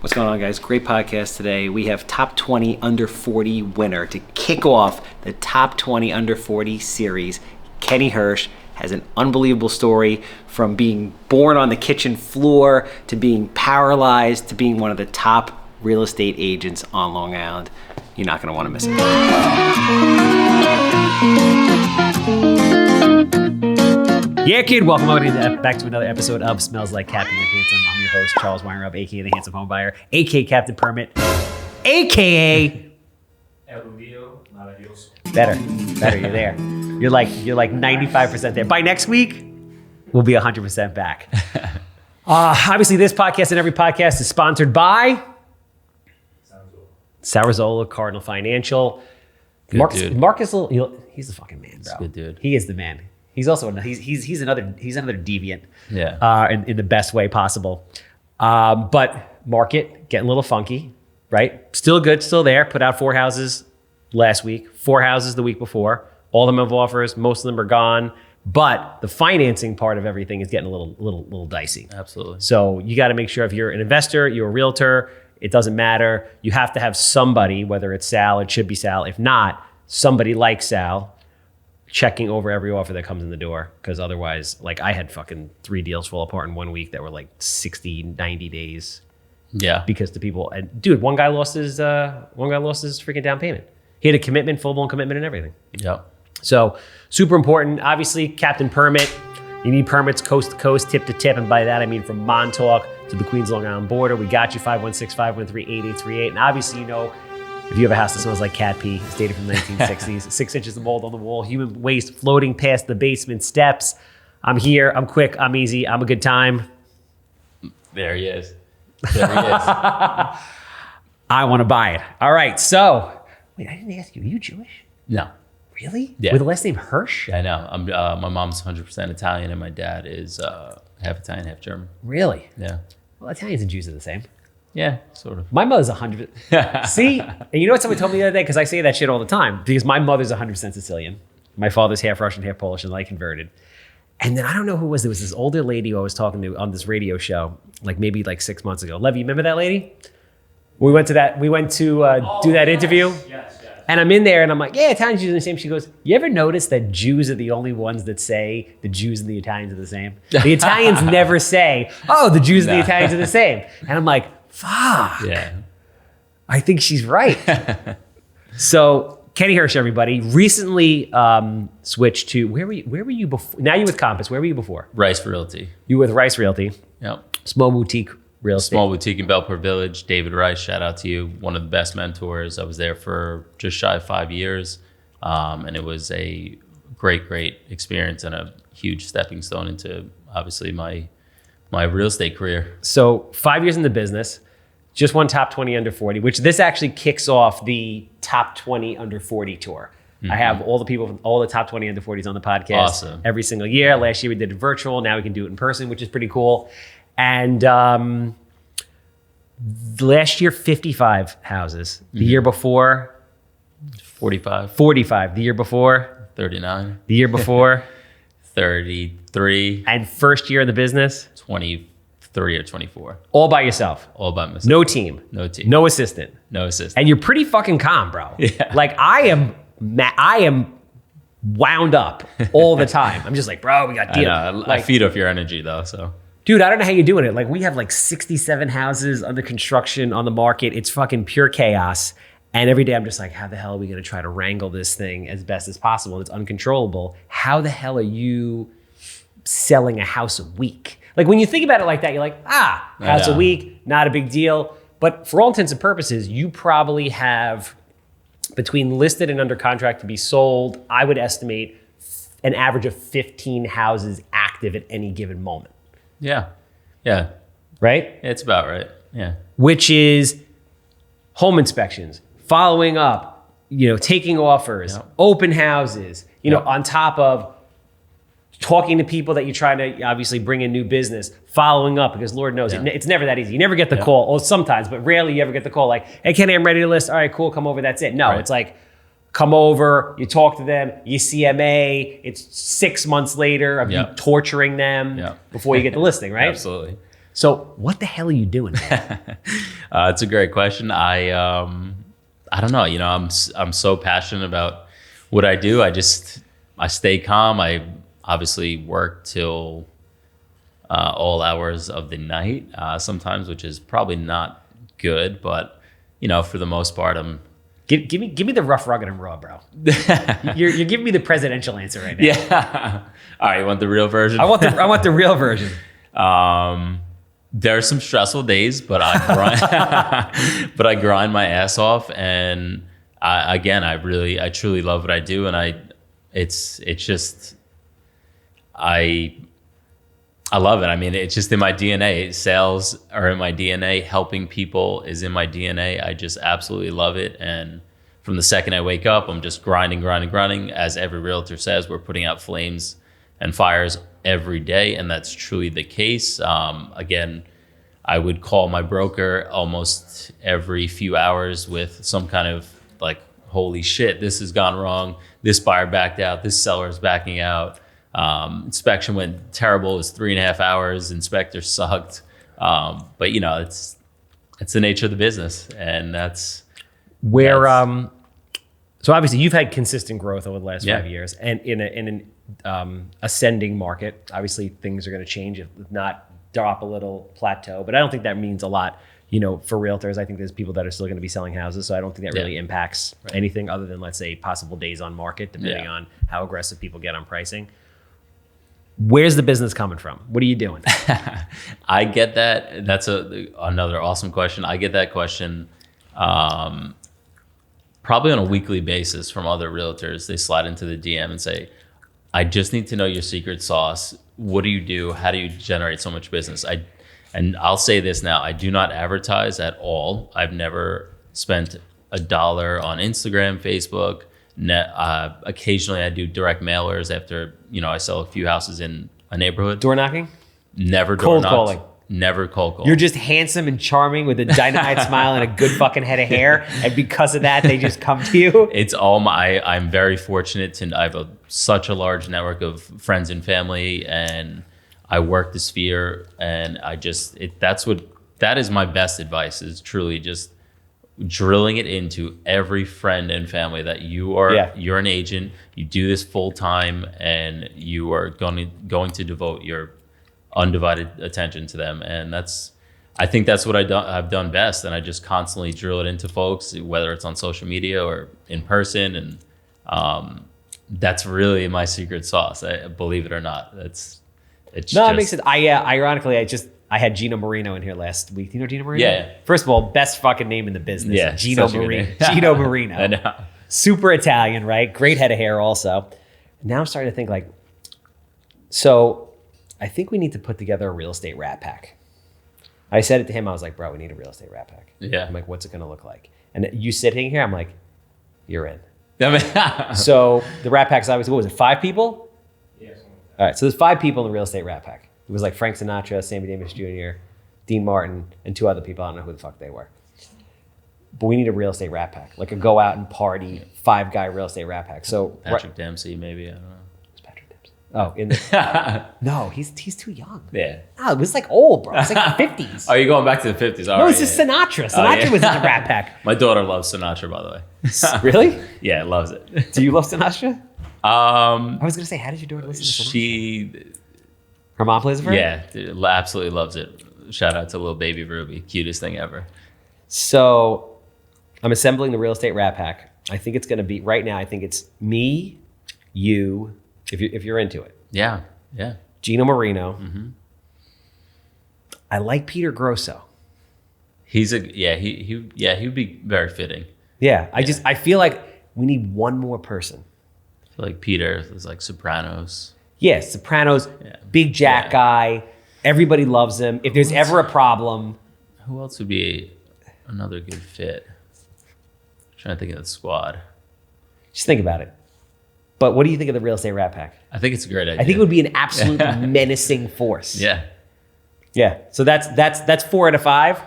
What's going on, guys? Great podcast today. We have top 20 under 40 winner to kick off the top 20 under 40 series. Kenny Hirsch has an unbelievable story from being born on the kitchen floor to being paralyzed to being one of the top real estate agents on Long Island. You're not going to want to miss it. Yeah, kid, welcome back to another episode of Smells Like Captain and Handsome. I'm your host, Charles Weinraub, a.k.a. the Handsome Home Buyer, a.k.a. Captain Permit, a.k.a. Better, you're there. You're like 95% there. By next week, we'll be 100% back. Obviously, this podcast and every podcast is sponsored by Sarazola Cardinal Financial. Marcus, he's the fucking man, bro. He's a good dude. He is the man. He's also he's another deviant. Yeah. In the best way possible. But market getting a little funky, right? Still good, still there. Put out 4 houses last week, 4 houses the week before. All of them have offers. Most of them are gone. But the financing part of everything is getting a little dicey. Absolutely. So you got to make sure if you're an investor, you're a realtor, it doesn't matter. You have to have somebody, whether it's Sal, it should be Sal. If not, somebody like Sal checking over every offer that comes in the door. Because otherwise, like I had fucking 3 deals fall apart in 1 week that were like 60, 90 days. Yeah. Because the people, and dude, one guy lost his freaking down payment. He had a commitment, full-blown commitment and everything. Yep. So super important. Obviously, Captain Permit. You need permits coast to coast, tip to tip. And by that, I mean from Montauk to the Queens Long Island border. We got you, 516-513-8838. And obviously, you know, if you have a house that smells like cat pee, it's dated from the 1960s, 6 inches of mold on the wall, human waste floating past the basement steps. I'm here, I'm quick, I'm easy, I'm a good time. There he is. I want to buy it. All right, so, wait, I didn't ask you, are you Jewish? No. Really? Yeah. With the last name Hirsch? I know. I'm. My mom's 100% Italian and my dad is half Italian, half German. Really? Yeah. Well, Italians and Jews are the same. Yeah, sort of. My mother's 100%. See? And you know what somebody told me the other day? Because I say that shit all the time. Because my mother's 100% Sicilian. My father's half Russian, half Polish, and I converted. And then I don't know who it was. There was this older lady who I was talking to on this radio show, maybe 6 months ago. Levy, you remember that lady? We went to do that interview. Yes. And I'm in there and I'm like, yeah, Italians and Jews are the same. She goes, you ever notice that Jews are the only ones that say the Jews and the Italians are the same? The Italians never say, oh, the Jews and the Italians are the same. And I'm like, fuck. Yeah. I think she's right. So Kenny Hirsch, everybody, recently switched to, where were you before? Now you're with Compass. Where were you before? Rice Realty. You were with Rice Realty. Yep. Small boutique real estate. Small boutique in Bellport Village. David Rice, shout out to you. One of the best mentors. I was there for just shy of 5 years. And it was a great experience and a huge stepping stone into obviously my real estate career. So 5 years in the business, just won top 20 under 40, which this actually kicks off the top 20 under 40 tour. Mm-hmm. I have all the top 20 under 40s on the podcast. Awesome. Every single year. Last year we did it virtual. Now we can do it in person, which is pretty cool. And last year, 55 houses. The year before, 45. 45. The year before, 39. The year before, 33. And first year in the business, 23 or 24. All by yourself. All by myself. No team. No team. No assistant. No assistant. And you're pretty fucking calm, bro. Yeah. Like I am wound up all the time. I'm just like, bro, we got deal. I know. I feed off your energy though, so. Dude, I don't know how you're doing it. Like we have 67 houses under construction on the market. It's fucking pure chaos. And every day I'm just like, how the hell are we going to try to wrangle this thing as best as possible? It's uncontrollable. How the hell are you selling a house a week? Like when you think about it like that, you're like, house a week, not a big deal. But for all intents and purposes, you probably have between listed and under contract to be sold, I would estimate an average of 15 houses active at any given moment. Yeah. Right? It's about right. Yeah. Which is home inspections, following up, taking offers, open houses, on top of talking to people that you're trying to obviously bring in new business, following up, because Lord knows it's never that easy. You never get the call, or sometimes, but rarely you ever get the call like, hey, Kenny, I'm ready to list. All right, cool, come over, that's it. No, It's like, come over, you talk to them, you CMA, it's 6 months later of you torturing them before you get the listing, right? Absolutely. So what the hell are you doing, man? It's a great question. I don't know. You know, I'm so passionate about what I do. I stay calm. I obviously work till all hours of the night sometimes, which is probably not good. But you know, for the most part, I'm. Give me the rough, rugged, and raw, bro. You're giving me the presidential answer right now. Yeah. All right. You want the real version? I want the real version. There are some stressful days, but I grind, but I grind my ass off, and I truly love what I do, and it's just I love it. I mean, it's just in my DNA. Sales are in my DNA. Helping people is in my DNA. I just absolutely love it, and from the second I wake up, I'm just grinding. As every realtor says, we're putting out flames and fires every day, and that's truly the case. Again, I would call my broker almost every few hours with some kind of like, holy shit, this has gone wrong. This buyer backed out. This seller is backing out. Inspection went terrible. It was 3.5 hours. Inspector sucked. But you know, it's the nature of the business, and that's where. So obviously, you've had consistent growth over the last 5 years, and in an ascending market. Obviously, things are going to change, if not drop a little plateau. But I don't think that means a lot, you know, for realtors. I think there's people that are still going to be selling houses, so I don't think that really impacts anything other than, let's say, possible days on market, depending on how aggressive people get on pricing. Where's the business coming from? What are you doing? I get that. That's another awesome question. I get that question probably on a weekly basis from other realtors. They slide into the DM and say, I just need to know your secret sauce. What do you do? How do you generate so much business? And I'll say this now, I do not advertise at all. I've never spent $1 on Instagram, Facebook. Occasionally I do direct mailers after, you know, I sell a few houses in a neighborhood. Door knocking? Never door cold knocked. calling. Never cold call. You're just handsome and charming with a dynamite smile and a good fucking head of hair, and because of that, they just come to you. It's all I'm very fortunate to. I have such a large network of friends and family, and I work the sphere, and that is my best advice. Is truly just drilling it into every friend and family that you're an agent. You do this full time, and you are going to devote your undivided attention to them, and I think that's what I've done best, and I just constantly drill it into folks, whether it's on social media or in person, and that's really my secret sauce. Believe it or not, it makes sense. Ironically, I had Gino Marino in here last week. Do you know Gino Marino? Yeah. First of all, best fucking name in the business. Yeah, Gino Marino. Gino Marino. I know. Super Italian, right? Great head of hair also. Now I'm starting to think like, so I think we need to put together a real estate rat pack. I said it to him. I was like, bro, we need a real estate rat pack. Yeah. I'm like, what's it going to look like? And you sitting here, I'm like, you're in. So the rat pack's obviously, what was it, 5 people? Yeah. All right, so there's 5 people in the real estate rat pack. It was like Frank Sinatra, Sammy Davis Jr., Dean Martin, and 2 other people. I don't know who the fuck they were. But we need a real estate rat pack, like a go out and party 5-guy real estate rat pack. So Patrick Dempsey, maybe, I don't know. Oh, in the no, he's too young. Yeah. No, it was like old, bro. It's like 50s. Oh, you're going back to the 50s. All no, right, it's just Sinatra. Sinatra was in the Rat Pack. My daughter loves Sinatra, by the way. Really? Yeah, loves it. Do you love Sinatra? I was gonna say, how did your daughter listen to Sinatra? Her mom plays it for her? Yeah, absolutely loves it. Shout out to little baby Ruby, cutest thing ever. So, I'm assembling the real estate Rat Pack. I think it's gonna be right now. I think it's me, you. If you're into it. Yeah. Gino Marino. Mm-hmm. I like Peter Grosso. He would be very fitting. Yeah. I feel like we need one more person. I feel like Peter is like Sopranos. Yeah, Sopranos, big Jack guy. Everybody loves him. If there's ever a problem. Who else would be another good fit? I'm trying to think of the squad. Just think about it. But what do you think of the real estate Rat Pack? I think it's a great idea. I think it would be an absolute menacing force. Yeah. Yeah. So that's 4 out of 5.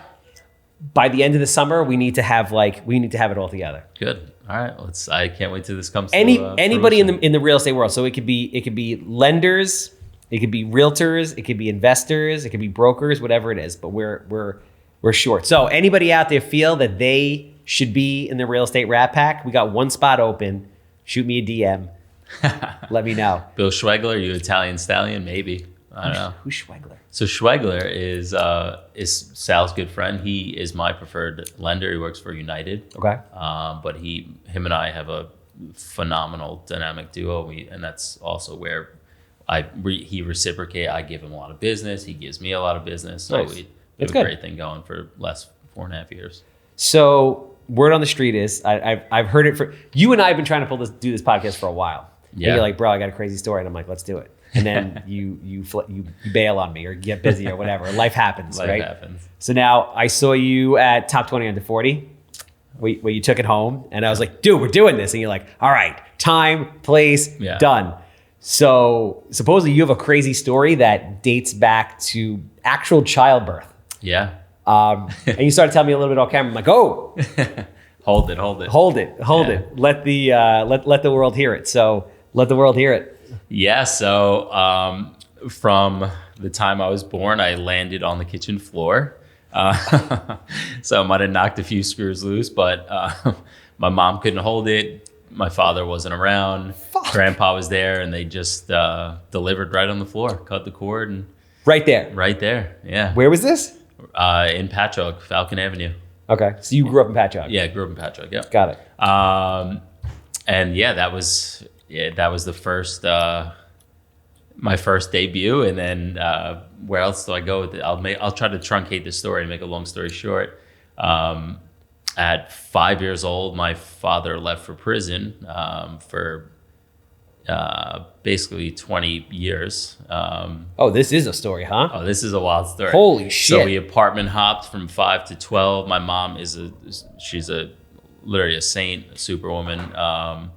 By the end of the summer, we need to have it all together. Good. All right. I can't wait till this comes. Anybody in the real estate world. So it could be lenders, it could be realtors, it could be investors, it could be brokers, whatever it is. But we're We're short. So anybody out there feel that they should be in the real estate Rat Pack? We got one spot open. Shoot me a DM. Let me know. Bill Schwegler, you Italian stallion? Maybe. I don't know. Who's Schwegler? So Schwegler is Sal's good friend. He is my preferred lender. He works for United. Okay. But him and I have a phenomenal dynamic duo. And that's also where he reciprocate. I give him a lot of business. He gives me a lot of business. So Nice. we That's have a good. great thing going for the last 4.5 years. So word on the street is I've heard it for you and I have been trying to do this podcast for a while. And Yeah. you're like, bro, I got a crazy story, and I'm like, let's do it. And then you bail on me or get busy or whatever. Life happens, Life right? happens. So now I saw you at Top 20 Under 40, where you took it home, and I was like, dude, we're doing this. And you're like, all right, time, place, Yeah. done. So supposedly you have a crazy story that dates back to actual childbirth. Yeah. And you started telling me a little bit off camera. I'm like, oh, Hold it. hold it. Let the world hear it. So let the world hear it. Yeah. So from the time I was born, I landed on the kitchen floor. So I might have knocked a few screws loose, but my mom couldn't hold it. My father wasn't around. Fuck. Grandpa was there, and they just delivered right on the floor, cut the cord, and Right there. right there. Yeah. Where was this? In Patchogue, Falcon Avenue. Okay. So you grew up in Patchogue. Yeah, grew up in Patchogue. Yeah. Got it. And yeah, that was the first my first debut. And then where else do I go with it? I'll try to truncate this story and make a long story short. At 5 years old, my father left for prison for basically 20 years. Oh, this is a story, huh? Oh, this is a wild story. Holy shit. So we apartment hopped from 5 to 12. My mom she's literally a saint, a superwoman.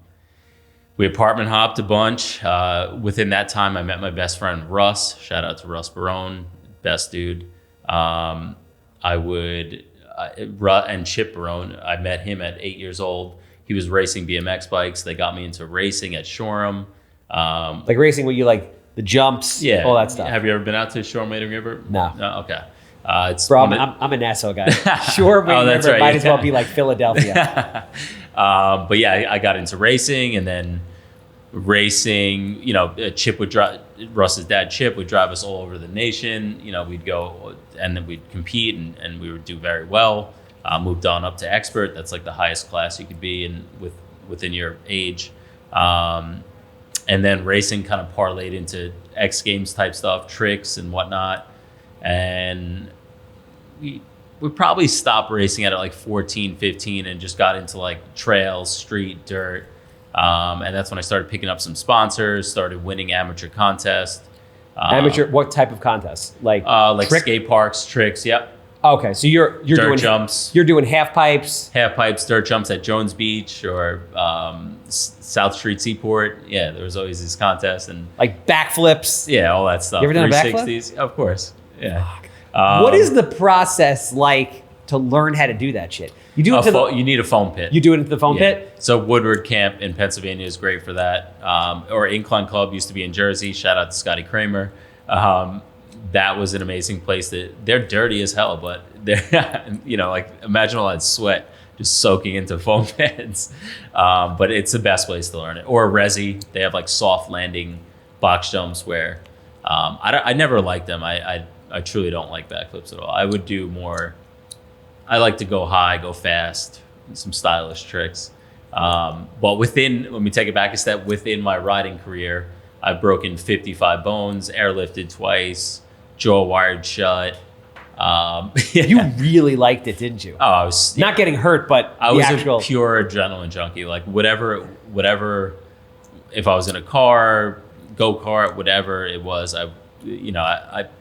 We apartment hopped a bunch. Within that time, I met my best friend, Russ. Shout out to Russ Barone, best dude. And Chip Barone, I met him at 8 years old. He was racing BMX bikes. They got me into racing at Shoreham. Like racing where you like the jumps, Yeah. all that stuff. Have you ever been out to Shoreham Wading River? No. No? Okay. It's Bro, one of- I'm a Nassau guy. Sure, Oh, that's River right, might as well yeah. be like Philadelphia. But yeah, I got into racing, and then racing, Chip would drive, Russ's dad, Chip, would drive us all over the nation. We'd go and then we'd compete, and we would do very well. Moved on up to expert. That's like the highest class you could be in within your age. And then racing kind of parlayed into X Games type stuff, tricks and whatnot. And we probably stopped racing at like 14, 15 and just got into like trails, street, dirt. And that's when I started picking up some sponsors, started winning amateur contests. Amateur, what type of contests? Like trick? Skate parks, tricks, yep. Okay, so you're Dirt doing jumps. You're doing half pipes. Half pipes, dirt jumps at Jones Beach or South Street Seaport. Yeah, there was always these contests and Like backflips. yeah, all that stuff. You ever done a backflip? 360s, of course. Yeah. What is the process like to learn how to do that shit? You do it to you need a foam pit. you do it into the foam Yeah. pit? So Woodward Camp in Pennsylvania is great for that. Or Incline Club used to be in Jersey. Shout out to Scotty Kramer. That was an amazing place. They're dirty as hell, but they're imagine all that sweat just soaking into foam pits. But it's the best place to learn it. Or Resi, they have like soft landing box jumps where I never liked them. I truly don't like backflips at all. I would do more. I like to go high, go fast, some stylish tricks. But let me take it back a step. Within my riding career, I've broken 55 bones, airlifted twice, jaw wired shut. You really liked it, didn't you? Oh, I was Not getting hurt, but I the was actual a pure adrenaline junkie. Like whatever. If I was in a car, go kart, whatever it was, I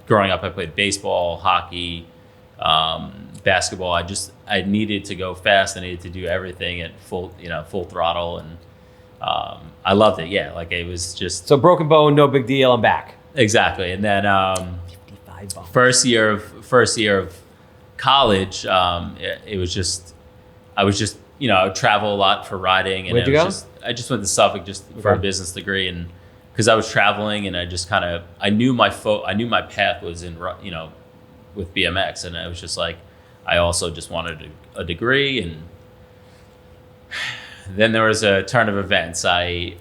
growing up, I played baseball, hockey, basketball. I needed to go fast. I needed to do everything at full throttle, and I loved it. Yeah, like it was just So broken bone, no big deal, I'm back. exactly. And then 55 bones. first year of college, it was just I would travel a lot for riding, and Where'd you go? I just went to Suffolk just for a Okay. business degree, and because I was traveling, and I just kind of I knew my path was in with BMX, and I was just like I also just wanted a degree. And then there was a turn of events. In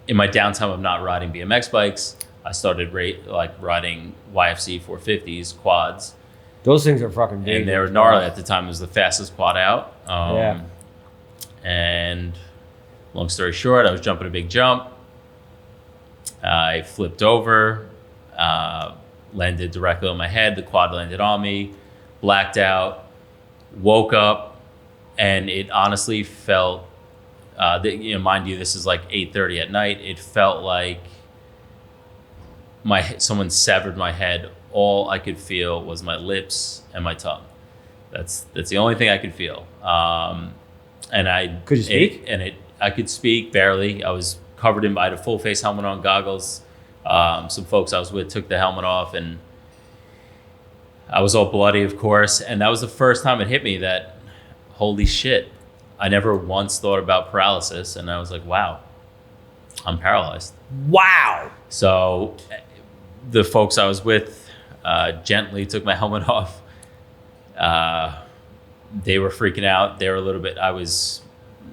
my downtime of not riding BMX bikes, I started riding YFC 450s, quads. Those things are fucking big. And they were gnarly at the time. It was the fastest quad out. And long story short, I was jumping a big jump. I flipped over, landed directly on my head. The quad landed on me, blacked out, woke up, and it honestly felt, mind you, this is like 8:30 at night. It felt like someone severed my head. All I could feel was my lips and my tongue. That's the only thing I could feel. And could you speak? I could speak barely. I was covered I had a full face helmet on, goggles. Some folks I was with took the helmet off, and I was all bloody, of course. And that was the first time it hit me that, holy shit, I never once thought about paralysis. And I was like, wow, I'm paralyzed. Wow. So the folks I was with gently took my helmet off. They were freaking out. They were a little bit, I was,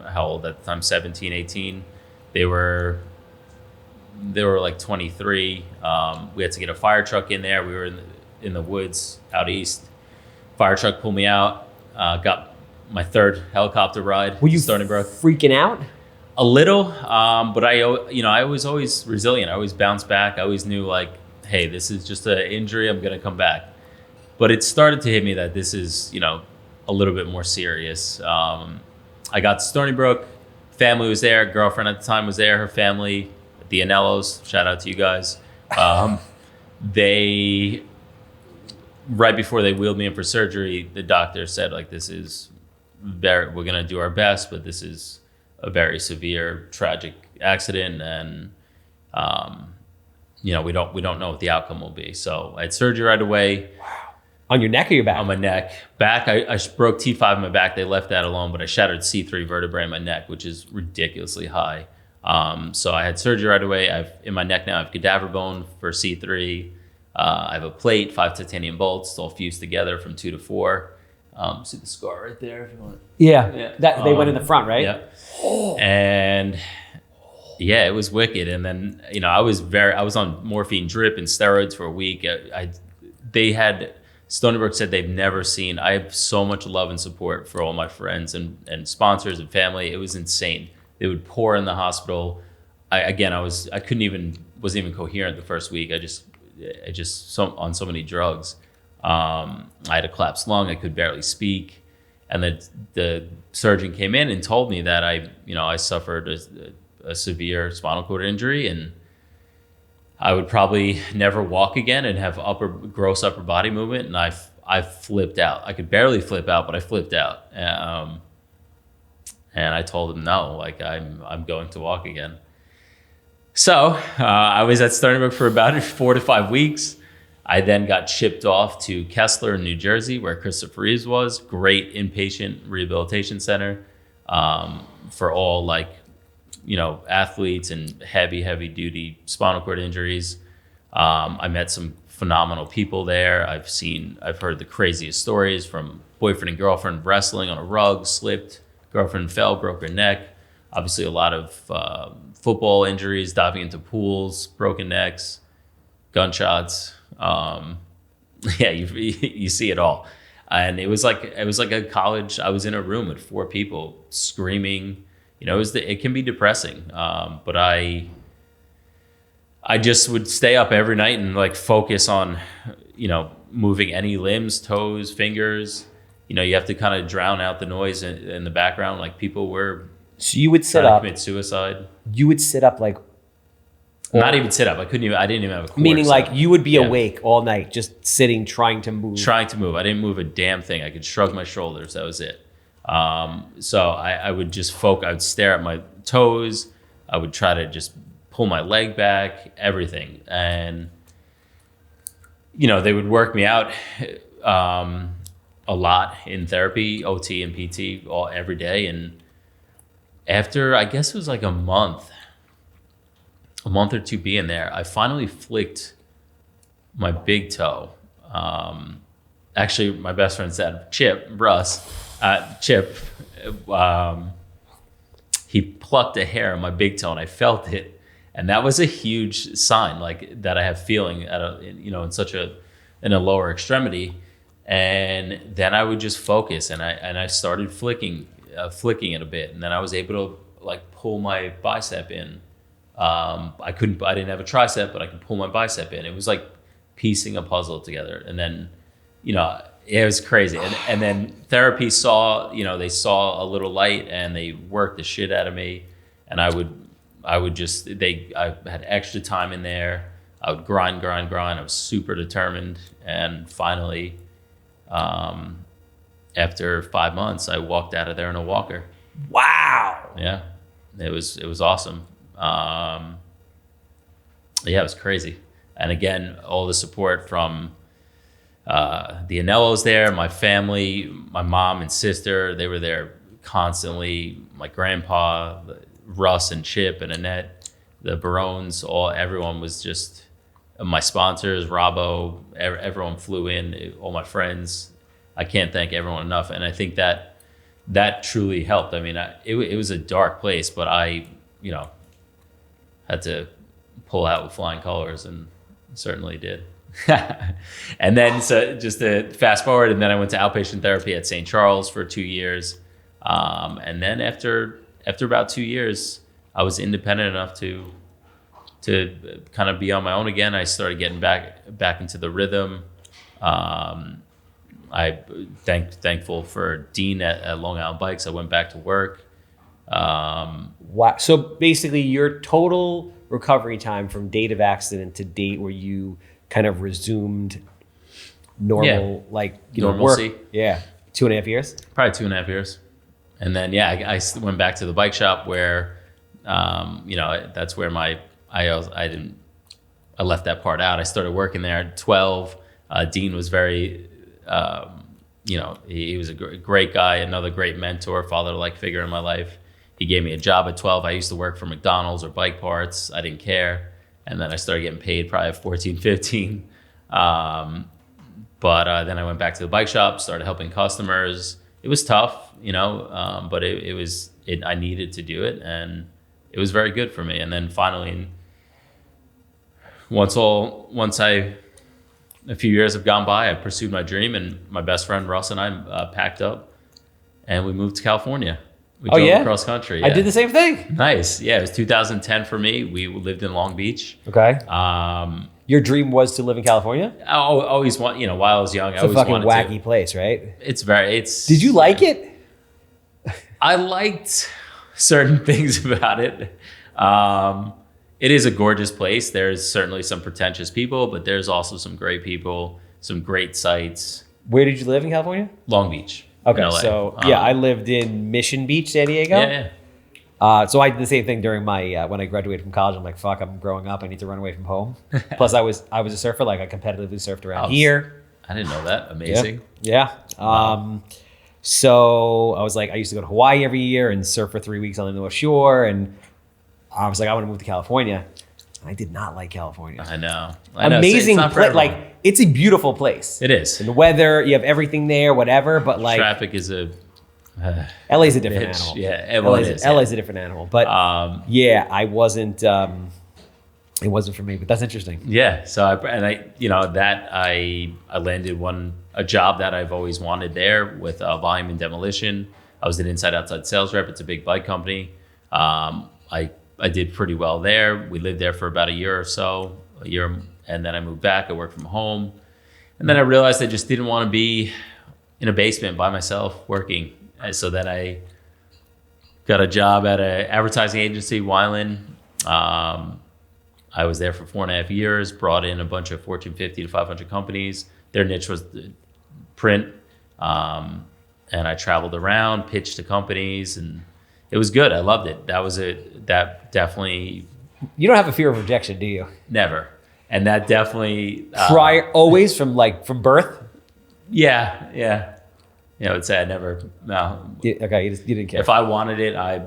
how old at the time? 17, 18. They were like 23. We had to get a fire truck in there. We were in the woods out east. Fire truck pulled me out. Got my third helicopter ride. Were you Stony Brook. freaking out? A little, but I was always resilient. I always bounced back. I always knew, like, hey, this is just an injury. I'm gonna come back. But it started to hit me that this is, a little bit more serious. I got to Stony Brook. Family was there. Girlfriend at the time was there. Her family, the Anellos. Shout out to you guys. They, right before they wheeled me in for surgery, the doctor said, like, we're gonna do our best, but this is a very severe, tragic accident, and we don't know what the outcome will be. So I had surgery right away. Wow. On your neck or your back? On my neck. Back, I broke T5 in my back. They left that alone, but I shattered C3 vertebrae in my neck, which is ridiculously high. So I had surgery right away. In my neck now, I have cadaver bone for C3. I have a plate, 5 titanium bolts. It's all fused together from 2 to 4. See the scar right there if you want. Yeah. That they went in the front, right? Yeah. And yeah, it was wicked. And then, I was on morphine drip and steroids for a week. Stony Brook said they've never seen, I have so much love and support for all my friends and sponsors and family. It was insane. They would pour in the hospital. Wasn't even coherent the first week. I just on so many drugs. I had a collapsed lung. I could barely speak. And the surgeon came in and told me that I suffered a severe spinal cord injury, and I would probably never walk again and have gross upper body movement. And I flipped out. I could barely flip out, but I flipped out. And I told him, no, like I'm going to walk again. So I was at Stony Brook for about 4 to 5 weeks. I then got shipped off to Kessler in New Jersey, where Christopher Reeves was. Great inpatient rehabilitation center for all athletes and heavy duty spinal cord injuries. I met some phenomenal people there. I've heard the craziest stories from boyfriend and girlfriend wrestling on a rug, slipped, girlfriend fell, broke her neck. Obviously a lot of football injuries, diving into pools, broken necks, gunshots. You see it all. And it was like a college. I was in a room with 4 people screaming. It can be depressing. But I just would stay up every night and focus on, moving any limbs, toes, fingers. You have to kind of drown out the noise in the background. Like people were. So you would sit up. Commit suicide. You would sit up not even sit up. I didn't even have a cord. Meaning you would be awake all night, just sitting, trying to move. Trying to move. I didn't move a damn thing. I could shrug my shoulders. That was it. So I would just focus. I would stare at my toes. I would try to just pull my leg back, everything. And, they would work me out a lot in therapy, OT and PT every day. And after, I guess it was like a month or 2 being there, I finally flicked my big toe. actually my best friend said, Chip, he plucked a hair on my big toe and I felt it. And that was a huge sign, like that I have feeling at a, you know, in a lower extremity. And then I would just focus, and I started flicking it a bit, and then I was able to like pull my bicep in. I didn't have a tricep, but I could pull my bicep in. It was like piecing a puzzle together. And then, you know, it was crazy. And then therapy they saw a little light, and they worked the shit out of me. And I had extra time in there. I would grind. I was super determined. And finally, after 5 months, I walked out of there in a walker. Wow. Yeah, it was awesome. Yeah, it was crazy. And again, all the support from the Anellos there, my family, my mom and sister, they were there constantly. My grandpa, Russ and Chip and Annette, the Barones, everyone was just my sponsors, Robbo, everyone flew in, all my friends. I can't thank everyone enough. And I think that truly helped. I mean, it was a dark place, but I, you know, had to pull out with flying colors, and certainly did. And then, so just to fast forward, and then I went to outpatient therapy at St. Charles for 2 years. And then after about 2 years, I was independent enough to kind of be on my own again. I started getting back into the rhythm. I thankful for Dean at Long Island Bikes. I went back to work. Wow. So basically, your total recovery time from date of accident to date where you kind of resumed normal, normalcy. work. Yeah. 2.5 years? Probably 2.5 years. And then, I went back to the bike shop where, that's where I left that part out. I started working there at 12. Dean was very, he was a great guy, another great mentor, father-like figure in my life. He gave me a job at 12. I used to work for McDonald's or bike parts. I didn't care. And then I started getting paid probably at 14, 15. But then I went back to the bike shop, started helping customers. It was tough, but I needed to do it, and it was very good for me. And then finally, a few years have gone by, I pursued my dream, and my best friend Russ and I packed up and we moved to California. We drove across country. Yeah. I did the same thing. Nice. Yeah, it was 2010 for me. We lived in Long Beach. Okay. Your dream was to live in California? I always while I was young, it's a fucking wacky place, right? Did you like it? I liked certain things about it. It is a gorgeous place. There's certainly some pretentious people, but there's also some great people, some great sites. Where did you live in California? Long Beach. Okay, so I lived in Mission Beach, San Diego. Yeah. So I did the same thing during my when I graduated from college. I'm like, fuck, I'm growing up. I need to run away from home. Plus, I was a surfer. Like, I competitively surfed around here. I didn't know that. Amazing. Yeah. Wow. So I was like, I used to go to Hawaii every year and surf for 3 weeks on the North Shore, and I was like, I want to move to California. I did not like California. I know. Amazing place. Like, it's a beautiful place. It is. And the weather, you have everything there, whatever. But like, traffic is LA's a different animal. Yeah, LA's a different animal. But I wasn't. It wasn't for me. But that's interesting. Yeah. So I landed a job that I've always wanted there with Volume and Demolition. I was an inside-outside sales rep. It's a big bike company. I did pretty well there. We lived there for about a year, and then I moved back. I worked from home, and then I realized I just didn't want to be in a basement by myself working. And so then I got a job at an advertising agency, Weiland. I was there for 4.5 years. Brought in a bunch of Fortune 50 to 500 companies. Their niche was print, and I traveled around, pitched to companies, and it was good. I loved it. That definitely. You don't have a fear of rejection, do you? Never. And that definitely. Always from birth? Yeah. I would say I never. No. Okay, you didn't care. If I wanted it, I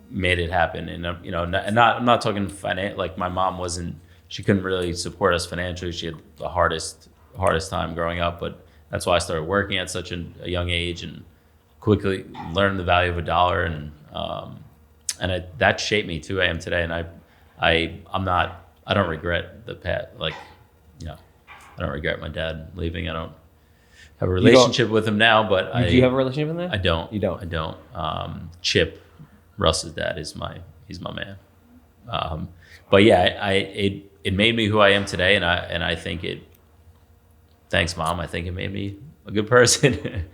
made it happen. And I'm not talking financial. Like, my mom she couldn't really support us financially. She had the hardest hardest time growing up, but that's why I started working at such a young age and quickly learned the value of a dollar. And that shaped me to who I am today. And I don't regret the past. Like, you know, I don't regret my dad leaving. I don't have a relationship with him now, but do you have a relationship with him? I don't. You don't? I don't. Chip, Russ's dad, he's my man. But yeah, it made me who I am today, and I think thanks, Mom. I think it made me a good person.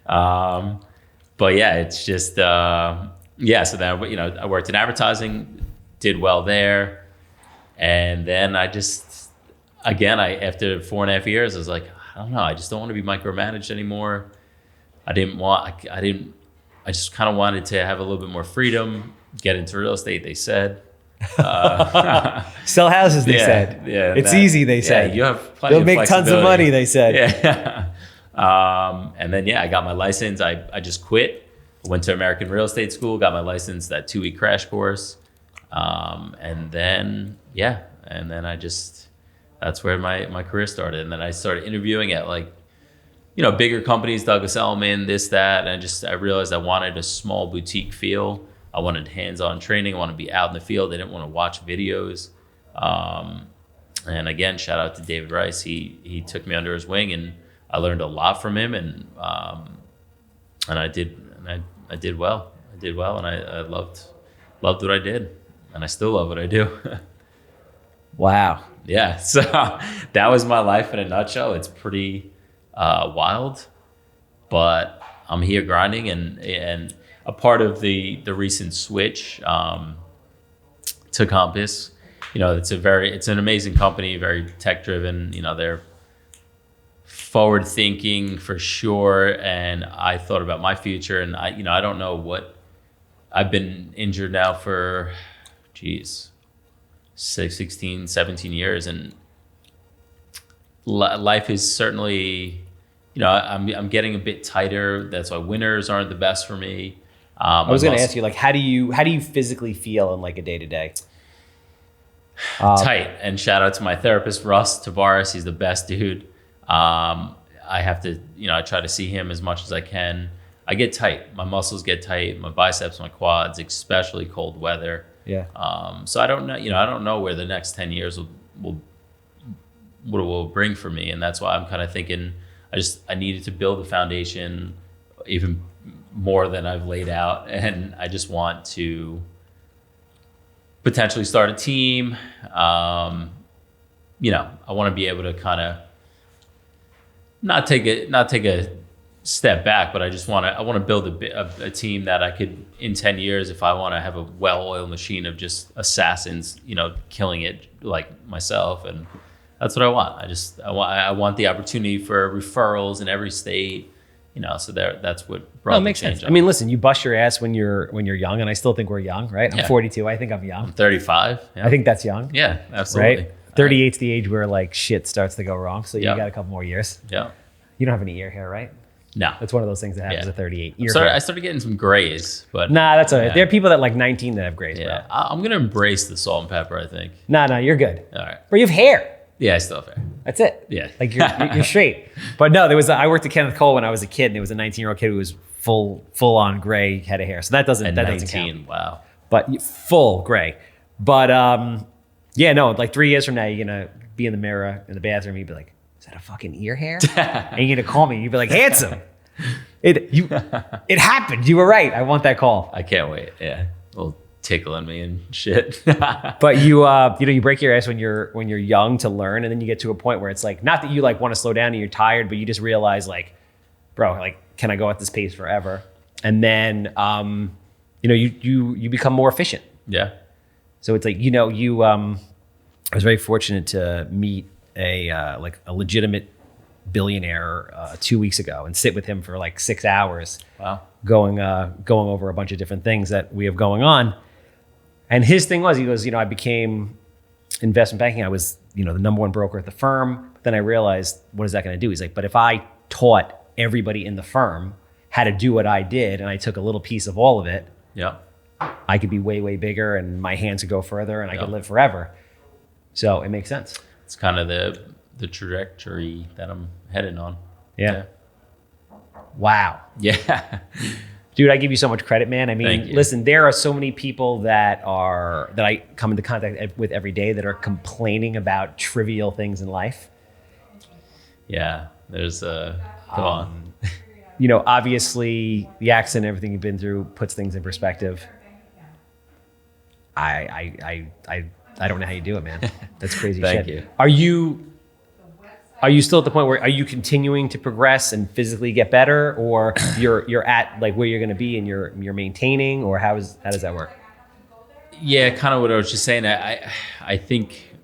But yeah, it's just yeah. So then, you know, I worked in advertising, did well there, and then after 4.5 years, I was like, I don't know, I just don't want to be micromanaged anymore. I just kind of wanted to have a little bit more freedom, get into real estate, they said. Sell houses, they said. Yeah, it's easy, they said. Yeah, you have plenty They'll of make tons of money, they said. Yeah. And then, I got my license. I just quit. Went to American Real Estate School, got my license, that 2-week crash course. And then, that's where my career started. And then I started interviewing at bigger companies, Douglas Elliman, this, that. And I realized I wanted a small boutique feel. I wanted hands-on training. I wanted to be out in the field. I didn't want to watch videos. And again, shout out to David Rice. He took me under his wing, and I learned a lot from him. And I did well. I did well, and I loved what I did, and I still love what I do. Wow. Yeah. So that was my life in a nutshell. It's pretty wild, but I'm here grinding, and a part of the recent switch to Compass, it's an amazing company, very tech driven. They're forward thinking for sure. And I thought about my future, and I don't know what. I've been injured now for 16, 17 years, and life is certainly, I'm getting a bit tighter. That's why winters aren't the best for me. I was going to ask you, how do you physically feel in a day to day? Tight. And shout out to my therapist, Russ Tavares. He's the best dude. I have to, I try to see him as much as I can. I get tight. My muscles get tight. My biceps, my quads, especially cold weather. Yeah. So I don't know. I don't know where the next 10 years will bring for me, and that's why I'm kind of thinking I needed to build a foundation even more than I've laid out, and I just want to potentially start a team. I want to be able to kind of not take a step back, but I want to build a team that I could, in 10 years, if I want to have a well-oiled machine of just assassins, killing it like myself. And that's what I want. I want the opportunity for referrals in every state, so that's what brought the change. I mean, listen, you bust your ass when you're young, and I still think we're young, right? I'm 42. I think I'm young. I'm 35. Yeah. I think that's young. Yeah, absolutely. Right? 38's the age where shit starts to go wrong. So you got a couple more years. Yeah. You don't have any ear hair, right? No. That's one of those things that happens at 38. I started getting some grays, but nah, that's all right. There are people that 19 that have grays, yeah. bro. I'm gonna embrace the salt and pepper, I think. No, you're good. All right. Bro, you have hair. Yeah, I still have hair. That's it. Yeah. You're straight. But no, I worked at Kenneth Cole when I was a kid, and there was a 19-year-old kid who was full on gray head of hair. So that doesn't count. Wow. But full gray. But 3 years from now, you're gonna be in the mirror in the bathroom, and you'd be like, is that a fucking ear hair? And you're gonna call me, you'd be like, handsome. It happened. You were right. I want that call. I can't wait. Yeah. Well, tickling me and shit. But you break your ass when you're young to learn, and then you get to a point where it's not that you want to slow down and you're tired, but you just realize bro, can I go at this pace forever? And then you become more efficient. Yeah. So it's I was very fortunate to meet a legitimate billionaire 2 weeks ago and sit with him for 6 hours. Wow. Going over a bunch of different things that we have going on. And his thing was, he goes, I became investment banking. I was, the number one broker at the firm. But then I realized, what is that going to do? He's like, but if I taught everybody in the firm how to do what I did, and I took a little piece of all of it, yeah, I could be way, way bigger, and my hands could go further, and I could live forever. So it makes sense. It's kind of the the trajectory that I'm heading on. Yeah. Wow. Yeah. Dude, I give you so much credit, man. I Thank mean, you. listen, there are so many people that I come into contact with every day that are complaining about trivial things in life. Yeah. There's go on. You know, obviously the accident, everything you've been through puts things in perspective. I don't know how you do it, man. That's crazy Thank shit. you. Are you still at the point where are you continuing to progress and physically get better, or you're at like where you're going to be and you're maintaining, or how does that work? Yeah, kind of what I was just saying. I think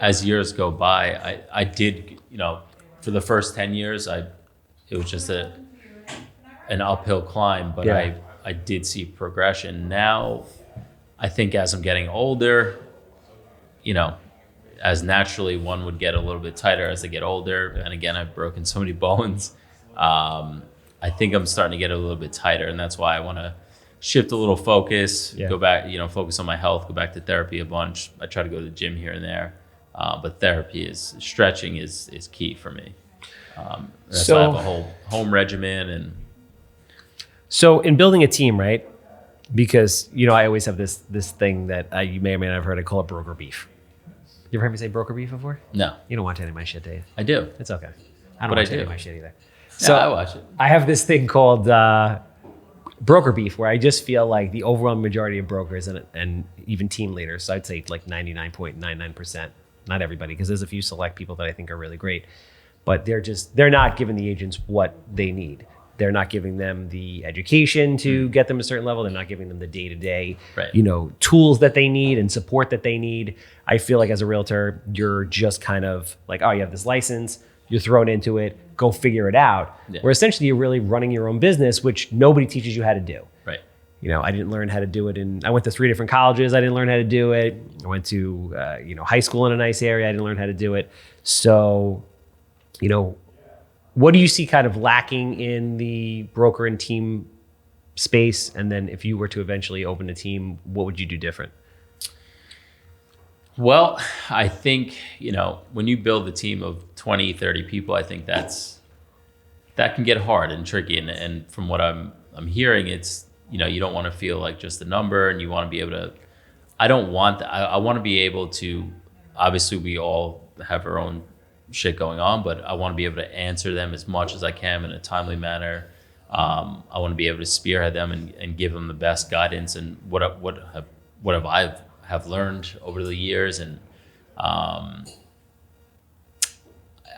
as years go by, I did, for the first 10 years, it was just an uphill climb, but Yeah. I did see progression. Now, I think as I'm getting older, as naturally one would get a little bit tighter as they get older. And again, I've broken so many bones. I think I'm starting to get a little bit tighter, and that's why I want to shift a little focus, Yeah. go back, focus on my health, go back to therapy a bunch. I try to go to the gym here and there, but stretching is key for me. That's why I have a whole home regimen. And So in building a team, right? Because I always have this thing that you may or may not have heard. I call it broker beef. You ever heard me say broker beef before? no, You don't watch any of my shit, do you? I do. It's okay. I don't But I watch any do. of my shit either. So I watch it. I have this thing called broker beef, where I just feel like the overwhelming majority of brokers and even team leaders, so I'd say like 99.99%, not everybody, because there's a few select people that I think are really great, but they're not giving the agents what they need. They're not giving them the education to get them a certain level. They're not giving them the day-to-day, Right. tools that they need and support that they need. I feel like as a realtor, you're just kind of like, oh, you have this license, you're thrown into it, go figure it out. Yeah. Where essentially you're really running your own business, which nobody teaches you how to do. Right. I didn't learn how to do it I went to 3 different colleges. I didn't learn how to do it. I went to, high school in a nice area. I didn't learn how to do it. So, what do you see kind of lacking in the broker and team space? And then if you were to eventually open a team, what would you do different? Well, I think, when you build a team of 20, 30 people, I think that can get hard and tricky. And from what I'm hearing, it's, you don't want to feel like just a number, and you want to be able to, I don't want that. I want to be able to, obviously we all have our own shit going on, but I want to be able to answer them as much as I can in a timely manner. I want to be able to spearhead them and give them the best guidance and what I've learned over the years. And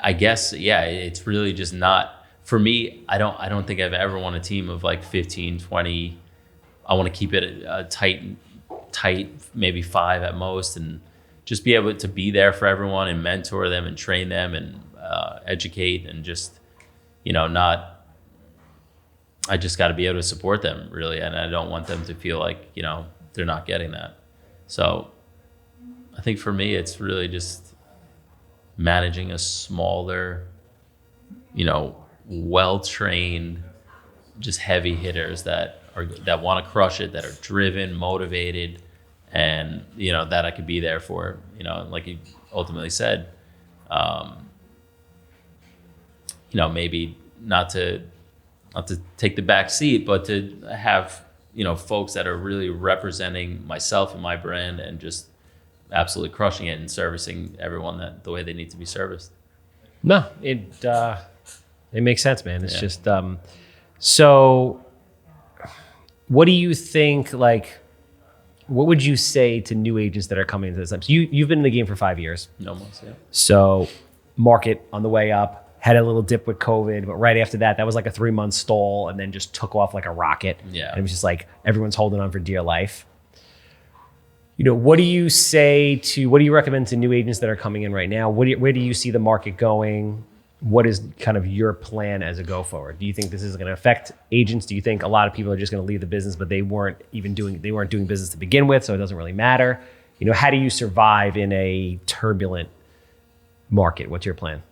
I guess, it's really just not for me. I don't think I've ever won a team of like 15, 20. I want to keep it tight, maybe 5 at most, and just be able to be there for everyone and mentor them and train them and educate and just, I just got to be able to support them really. And I don't want them to feel like, they're not getting that. So I think for me, it's really just managing a smaller, well-trained, just heavy hitters that want to crush it, that are driven, motivated, and that I could be there for, like you ultimately said, maybe not to take the back seat, but to have folks that are really representing myself and my brand and just absolutely crushing it and servicing everyone the way they need to be serviced. No, it makes sense, man. It's just so. What do you think? Like, what would you say to new agents that are coming into this? So you've been in the game for 5 years. Almost, yeah. So market on the way up, had a little dip with COVID, but right after that was like a 3-month stall and then just took off like a rocket. Yeah. And it was just like everyone's holding on for dear life. What do you recommend to new agents that are coming in right now? Where do you see the market going? What is kind of your plan as a go forward? Do you think this is going to affect agents? Do you think a lot of people are just going to leave the business, but they weren't doing business to begin with, so it doesn't really matter? How do you survive in a turbulent market? What's your plan?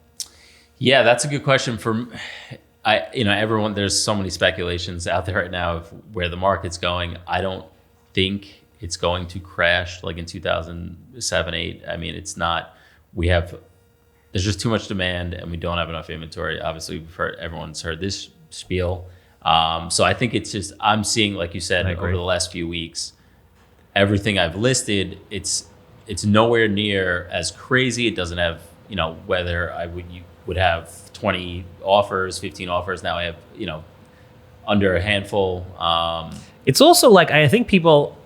Yeah, that's a good question. Everyone, there's so many speculations out there right now of where the market's going. I don't think it's going to crash like in 2007, 8. I mean, it's not. We have there's just too much demand and we don't have enough inventory. Obviously, everyone's heard this spiel. So I think it's just, I'm seeing, like you said, over the last few weeks, everything I've listed, it's nowhere near as crazy. It doesn't have, whether you would have 20 offers, 15 offers. Now I have, under a handful. It's also like, I think people,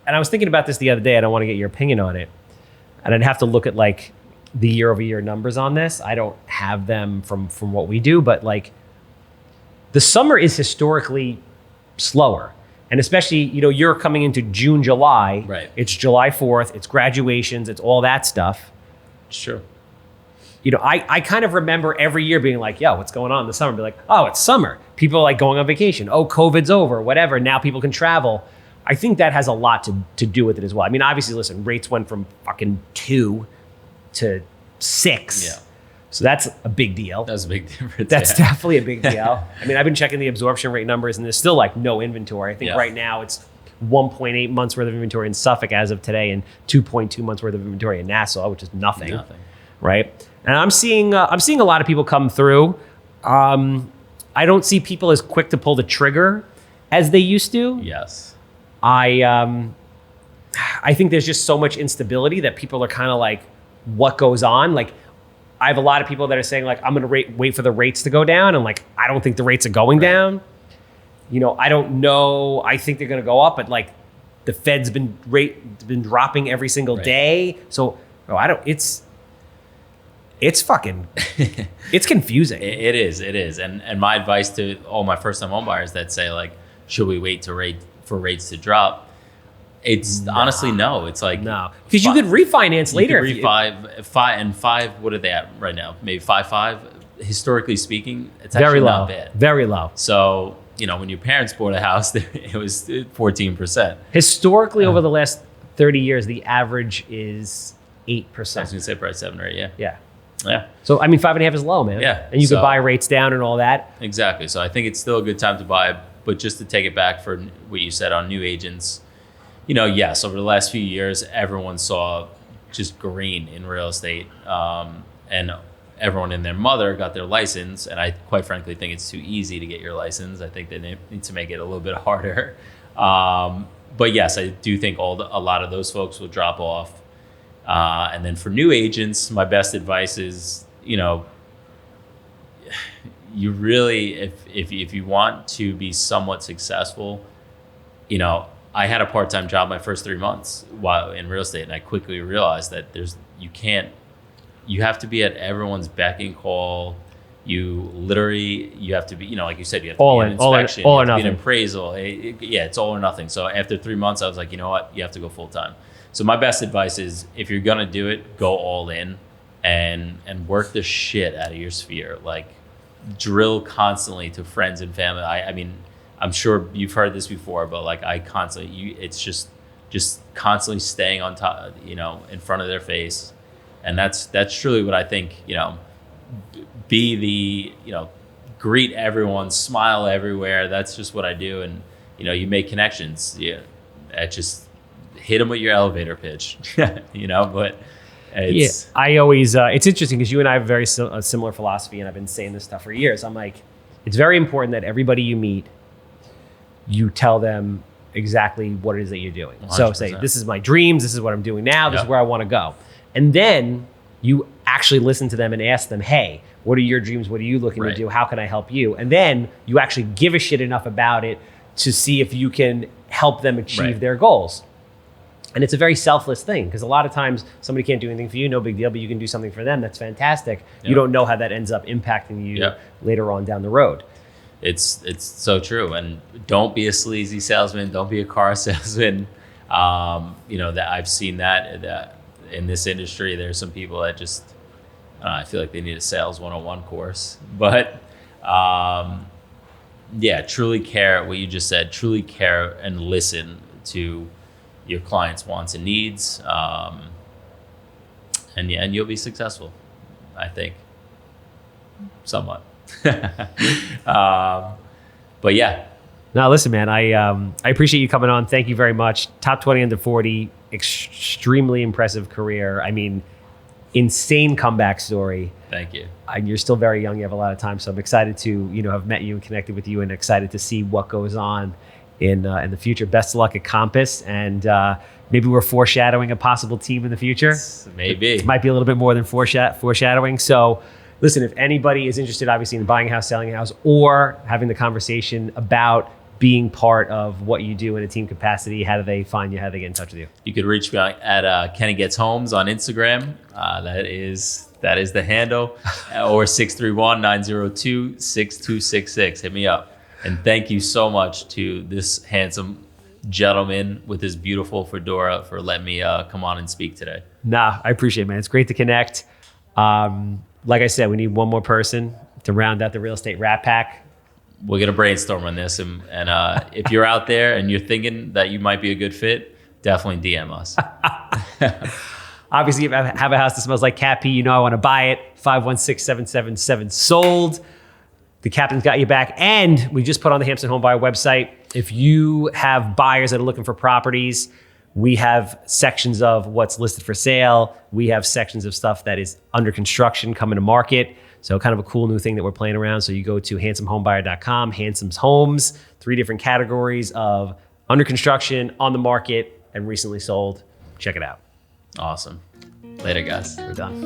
and I was thinking about this the other day, and I want to get your opinion on it. And I'd have to look at like the year-over-year numbers on this. I don't have them from what we do, but like the summer is historically slower. And especially, you're coming into June, July. Right. It's July 4th. It's graduations. It's all that stuff. Sure. I kind of remember every year being like, yo, what's going on in the summer? Be like, oh, it's summer. People are like going on vacation. Oh, COVID's over, whatever. Now people can travel. I think that has a lot to do with it as well. I mean, obviously, listen, rates went from fucking 2 to 6. Yeah. So that's a big deal. That's a big difference. That's definitely a big deal. I mean, I've been checking the absorption rate numbers, and there's still like no inventory. I think right now it's 1.8 months worth of inventory in Suffolk as of today, and 2.2 months worth of inventory in Nassau, which is nothing. Right? And I'm seeing a lot of people come through. I don't see people as quick to pull the trigger as they used to. Yes. I think there's just so much instability that people are kind of like, what goes on? Like, I have a lot of people that are saying like, I'm going to wait for the rates to go down. And like, I don't think the rates are going down. I don't know. I think they're going to go up, but like the Fed's been dropping every single day. So it's fucking, it's confusing. It is. And my advice to all my first time home buyers that say like, should we wait for rates to drop? It's honestly no. It's like no, because you could refinance later. You could five. What are they at right now? Maybe 5.5. Historically speaking, it's actually very low. Not bad. Very low. So when your parents bought a house, it was 14%. Historically, over the last 30 years, the average is 8%. I was gonna say probably 7 or 8. Yeah. So I mean, 5.5 is low, man. Yeah. And you could buy rates down and all that. Exactly. So I think it's still a good time to buy, but just to take it back for what you said on new agents. Yes, over the last few years, everyone saw just green in real estate, and everyone and their mother got their license. And I, quite frankly, think it's too easy to get your license. I think they need to make it a little bit harder. But yes, I do think a lot of those folks will drop off. And then for new agents, my best advice is, you really, if you want to be somewhat successful, I had a part-time job my first 3 months while in real estate, and I quickly realized that you have to be at everyone's beck and call. You have to be, like you said, you have to be an inspection, you have to be an appraisal. It's all or nothing. So after 3 months, I was like, you know what, you have to go full-time. So my best advice is, if you're gonna do it, go all in and work the shit out of your sphere. Like, drill constantly to friends and family. I mean, I'm sure you've heard this before, but like it's just constantly staying on top, in front of their face. And that's truly what I think, be the, greet everyone, smile everywhere. That's just what I do. And, you make connections. Yeah. Just hit them with your elevator pitch, but it's. Yeah, I always, it's interesting because you and I have a very similar philosophy, and I've been saying this stuff for years. I'm like, it's very important that everybody you meet, you tell them exactly what it is that you're doing. 100%. So say, this is my dreams. This is what I'm doing now. This is where I want to go. And then you actually listen to them and ask them, hey, what are your dreams? What are you looking to do? How can I help you? And then you actually give a shit enough about it to see if you can help them achieve their goals. And it's a very selfless thing, because a lot of times somebody can't do anything for you, no big deal, but you can do something for them. That's fantastic. You don't know how that ends up impacting you later on down the road. It's so true. And don't be a sleazy salesman. Don't be a car salesman. That I've seen that in this industry, there's some people that just, I feel like they need a sales 101 course. But truly care, what you just said, truly care and listen to your clients' wants and needs. And you'll be successful, I think, somewhat. But yeah. Now, listen, man, I appreciate you coming on. Thank you very much. Top 20 under 40, extremely impressive career. I mean, insane comeback story. Thank you. And you're still very young. You have a lot of time. So I'm excited to, have met you and connected with you, and excited to see what goes on in the future. Best of luck at Compass. And maybe we're foreshadowing a possible team in the future. Maybe. It might be a little bit more than foreshadowing. So listen, if anybody is interested, obviously, in buying a house, selling a house, or having the conversation about being part of what you do in a team capacity, how do they find you? How do they get in touch with you? You could reach me at Kenny Gets Homes on Instagram. That is the handle. Or 631-902-6266. Hit me up. And thank you so much to this handsome gentleman with his beautiful fedora for letting me come on and speak today. Nah, I appreciate it, man. It's great to connect. Like I said, we need one more person to round out the real estate Rat Pack. We're going to brainstorm on this. And if you're out there and you're thinking that you might be a good fit, definitely DM us. Obviously, if I have a house that smells like cat pee, I want to buy it. 516-777 sold. The captain's got you back. And we just put on the Hampton Home Buyer website. If you have buyers that are looking for properties, we have sections of what's listed for sale. We have sections of stuff that is under construction coming to market. So kind of a cool new thing that we're playing around. So you go to handsomehomebuyer.com, Handsome's Homes, 3 different categories of under construction, on the market, and recently sold. Check it out. Awesome. Later, guys. We're done.